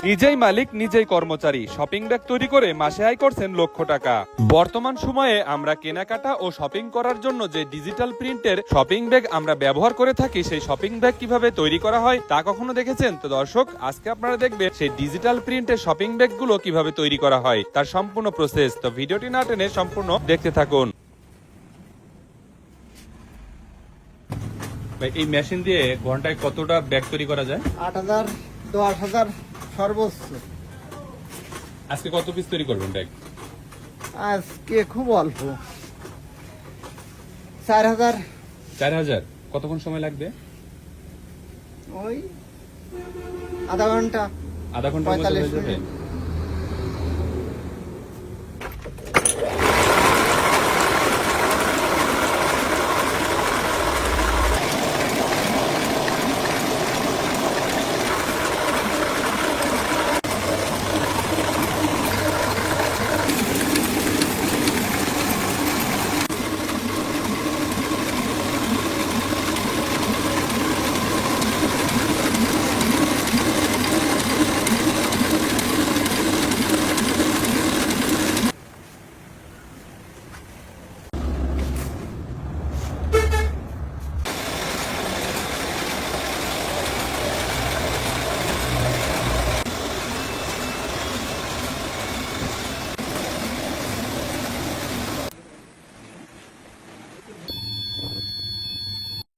নিজেই মালিক নিজেই কর্মচারী, শপিং ব্যাগ তৈরি করে মাসে আয় করছেন লক্ষ টাকা। বর্তমান সময়ে আমরা কেনাকাটা ও শপিং করার জন্য যে ডিজিটাল প্রিন্টের শপিং ব্যাগ আমরা ব্যবহার করে থাকি, সেই শপিং ব্যাগ কিভাবে তৈরি করা হয় তা কখনো দেখেছেন? তো দর্শক, আজকে আপনারা দেখবেন সেই ডিজিটাল প্রিন্টের শপিং ব্যাগ গুলো কিভাবে তৈরি করা হয়, তার সম্পূর্ণ প্রসেস। তো ভিডিওটি না টেনে সম্পূর্ণ দেখতে থাকুন। এই মেশিন দিয়ে ঘন্টায় কতটা ব্যাগ তৈরি করা যায়? 8,000 10,000 সর্বোচ্চ। আজকে কত পিস তৈরি করবেন ব্যাগ? আজকে খুব অল্প, 4,000। 4,000। কতক্ষণ সময় লাগবে? ওই আধা ঘন্টা। আধা ঘন্টার মধ্যে 45 হয়ে যাবে? মিনিট।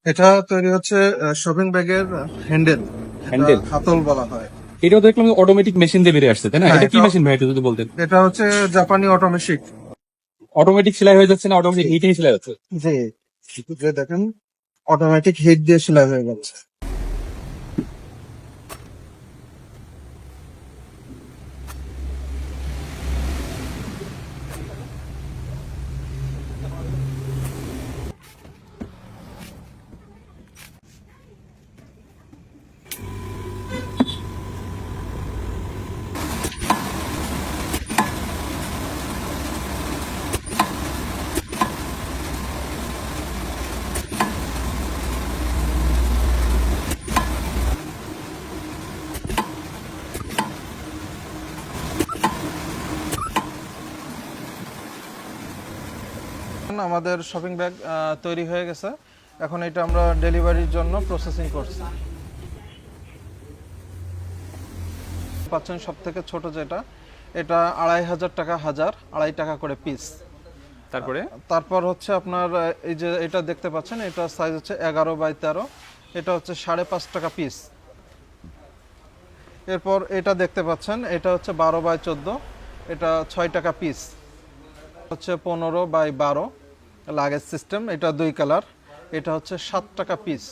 এটা তৈরি হচ্ছে শপিং ব্যাগের হ্যান্ডেল, হ্যান্ডেল? হাতল বলা হয়। এটাও দেখলাম অটোমেটিক মেশিন দিয়ে বেরিয়ে আসছে, তাই না? হ্যাঁ, এটা কি এটা- মেশিন ভাই, এটা যদি বলতেন। এটা হচ্ছে জাপানি অটোমেটিক। অটোমেটিক সেলাই হয়ে যাচ্ছে না অটোমেটিক হিটেই সেলাই হচ্ছে? জি, যে দেখেন অটোমেটিক হিট দিয়ে সেলাই হয়ে যাচ্ছে। আমাদের শপিং ব্যাগ তৈরি হয়ে গেছে। এখন এটা আমরা ডেলিভারির জন্য প্রসেসিং করছি। পাচ্ছেন সব থেকে ছোট যেটা, এটা 2,500 টাকা হাজার, 2.5 টাকা করে পিস। তারপরে তারপর হচ্ছে আপনার এই যে এটা দেখতে পাচ্ছেন, এটা সাইজ হচ্ছে 11x13, এটা হচ্ছে 5.5 টাকা পিস। এরপর এটা দেখতে পাচ্ছেন, এটা হচ্ছে 12x14, এটা 6 টাকা পিস। হচ্ছে 15x12 লাগেজ সিস্টেম, এটা 2 কালার, এটা হচ্ছে 7 টাকা পিস।